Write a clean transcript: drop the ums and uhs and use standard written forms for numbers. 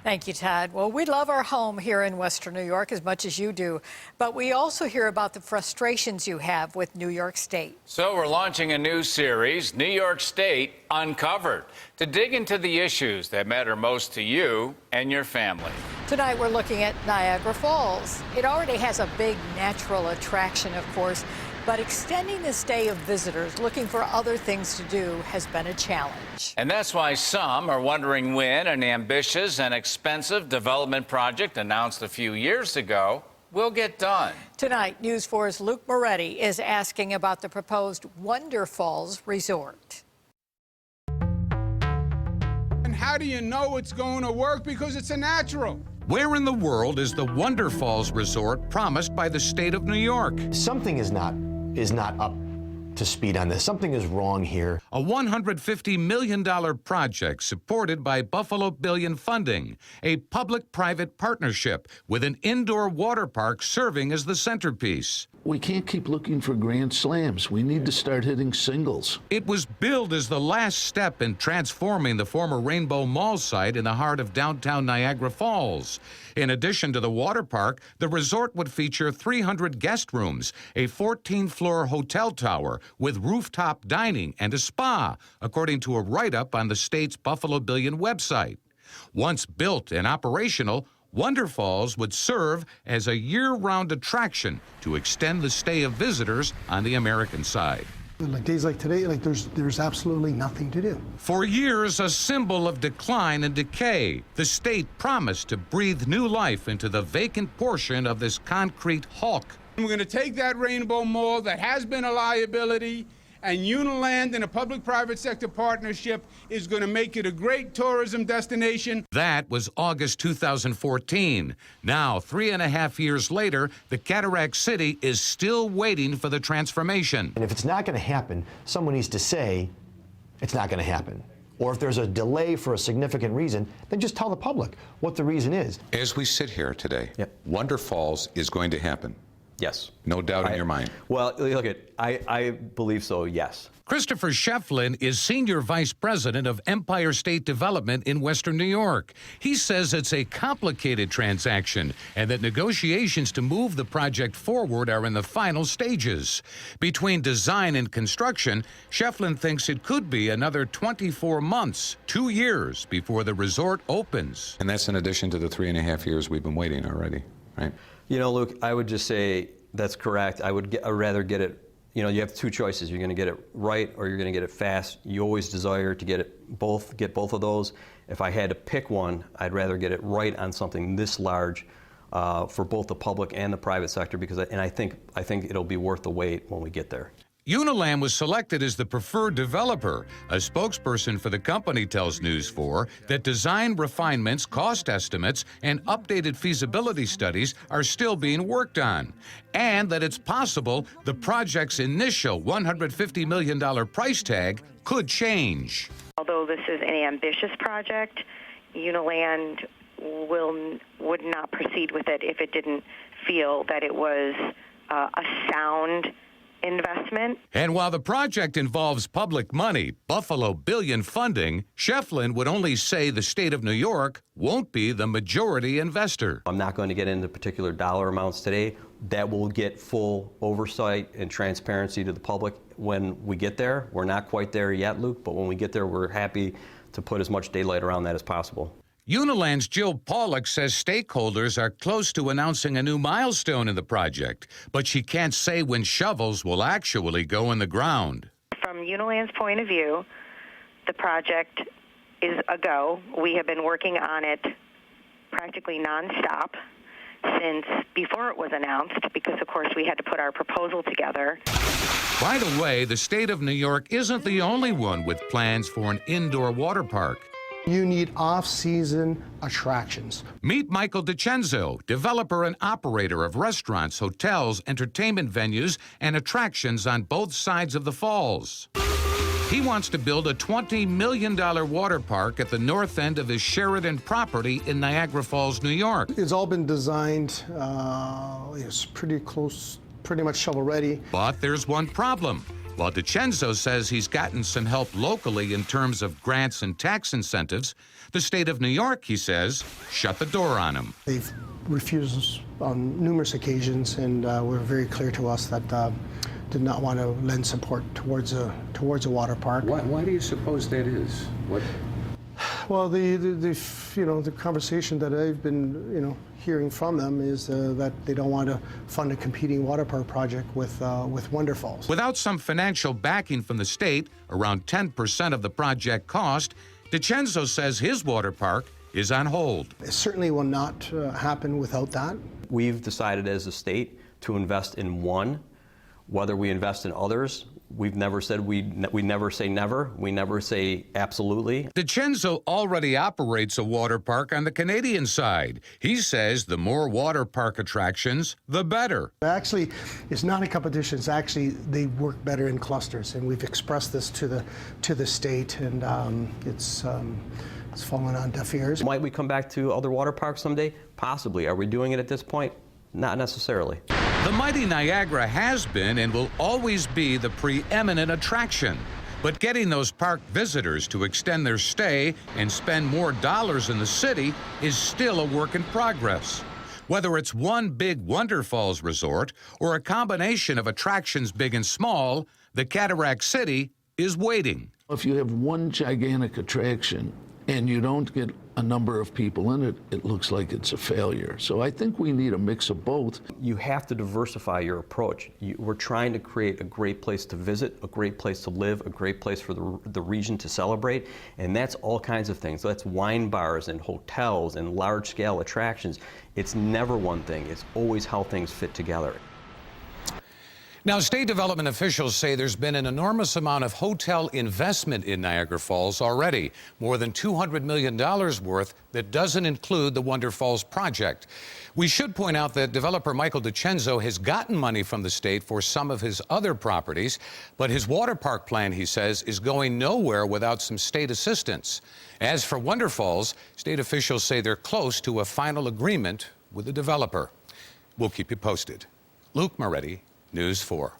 Thank you, Todd. Well, we love our home here in Western New York as much as you do, but we also hear about the frustrations you have with New York State. So we're launching a new series, New York State Uncovered, to dig into the issues that matter most to you and your family. Tonight, we're looking at Niagara Falls. It already has a big natural attraction, of course, but extending the stay of visitors looking for other things to do has been a challenge. And that's why some are wondering when an ambitious and expensive development project announced a few years ago will get done. Tonight, News 4's Luke Moretti is asking about the proposed Wonder Falls Resort. And how do you know it's going to work? Because it's a natural. Where in the world is the Wonder Falls Resort promised by the state of New York? Something is not up to speed on this. Something is wrong here. A $150 million project supported by Buffalo Billion Funding, a public-private partnership with an indoor water park serving as the centerpiece. We can't keep looking for grand slams. We need to start hitting singles. It was billed as the last step in transforming the former Rainbow Mall site in the heart of downtown Niagara Falls. In addition to the water park, the resort would feature 300 guest rooms, a 14-floor hotel tower with rooftop dining and a spa, according to a write-up on the state's Buffalo Billion website. Once built and operational, Wonder Falls would serve as a year-round attraction to extend the stay of visitors on the American side. Like days like today, there's absolutely nothing to do. For years, a symbol of decline and decay, the state promised to breathe new life into the vacant portion of this concrete hulk. We're going to take that Rainbow Mall that has been a liability, and Uniland and a public-private sector partnership is going to make it a great tourism destination. That was August 2014. Now, 3.5 years later, the Cataract City is still waiting for the transformation. And if it's not going to happen, someone needs to say it's not going to happen. Or if there's a delay for a significant reason, then just tell the public what the reason is. As we sit here today, Wonder Falls is going to happen. Yes. No doubt in your mind. Well, look, I believe so, yes. Christopher Shefflin is Senior Vice President of Empire State Development in Western New York. He says it's a complicated transaction and that negotiations to move the project forward are in the final stages. Between design and construction, Shefflin thinks it could be another 24 months, 2 years, before the resort opens. And that's in addition to the 3.5 years we've been waiting already, right? You know, Luke, I would just say that's correct. I'd rather get it, you know, you have two choices. You're going to get it right or you're going to get it fast. You always desire to get both of those. If I had to pick one, I'd rather get it right on something this large for both the public and the private sector, because I think it'll be worth the wait when we get there. Uniland was selected as the preferred developer. A spokesperson for the company tells News 4 that design refinements, cost estimates, and updated feasibility studies are still being worked on, and that it's possible the project's initial $150 million price tag could change. Although this is an ambitious project, Uniland would not proceed with it if it didn't feel that it was a sound investment. And while the project involves public money, Buffalo Billion Funding, Shefflin would only say the state of New York won't be the majority investor. I'm not going to get into particular dollar amounts today. That will get full oversight and transparency to the public when we get there. We're not quite there yet, Luke, but when we get there, we're happy to put as much daylight around that as possible. Uniland's Jill Pollack says stakeholders are close to announcing a new milestone in the project, but she can't say when shovels will actually go in the ground. From Uniland's point of view, the project is a go. We have been working on it practically nonstop since before it was announced, because, of course, we had to put our proposal together. By the way, the state of New York isn't the only one with plans for an indoor water park. You need off-season attractions. Meet Michael DiCenzo, developer and operator of restaurants, hotels, entertainment venues, and attractions on both sides of the falls. He wants to build a $20 million water park at the north end of his Sheridan property in Niagara Falls, New York. It's all been designed. It's pretty much shovel-ready. But there's one problem. While DiCenzo says he's gotten some help locally in terms of grants and tax incentives, the state of New York, he says, shut the door on him. They've refused us on numerous occasions, and were very clear to us that did not want to lend support towards a water park. Why do you suppose that is? What? Well, the conversation that I've been hearing from them is that they don't want to fund a competing water park project with Wonder Falls. Without some financial backing from the state, around 10% of the project cost, DiCenzo says his water park is on hold. It certainly will not happen without that. We've decided as a state to invest in one. Whether we invest in others, we've never said we never say never. We never say absolutely. DiCenzo already operates a water park on the Canadian side. He says the more water park attractions, the better. Actually, it's not a competition. It's actually they work better in clusters, and we've expressed this to the state, and it's fallen on deaf ears. Might we come back to other water parks someday? Possibly. Are we doing it at this point? Not necessarily. The mighty Niagara has been and will always be the preeminent attraction. But getting those park visitors to extend their stay and spend more dollars in the city is still a work in progress. Whether it's one big Wonder Falls resort or a combination of attractions big and small, the Cataract City is waiting. If you have one gigantic attraction and you don't get a number of people in it, it looks like it's a failure. So I think we need a mix of both. You have to diversify your approach. We're trying to create a great place to visit, a great place to live, a great place for the region to celebrate, and that's all kinds of things. So that's wine bars and hotels and large-scale attractions. It's never one thing. It's always how things fit together. Now, state development officials say there's been an enormous amount of hotel investment in Niagara Falls already, more than $200 million worth that doesn't include the Wonder Falls project. We should point out that developer Michael DiCenzo has gotten money from the state for some of his other properties, but his water park plan, he says, is going nowhere without some state assistance. As for Wonder Falls, state officials say they're close to a final agreement with the developer. We'll keep you posted. Luke Moretti, News 4.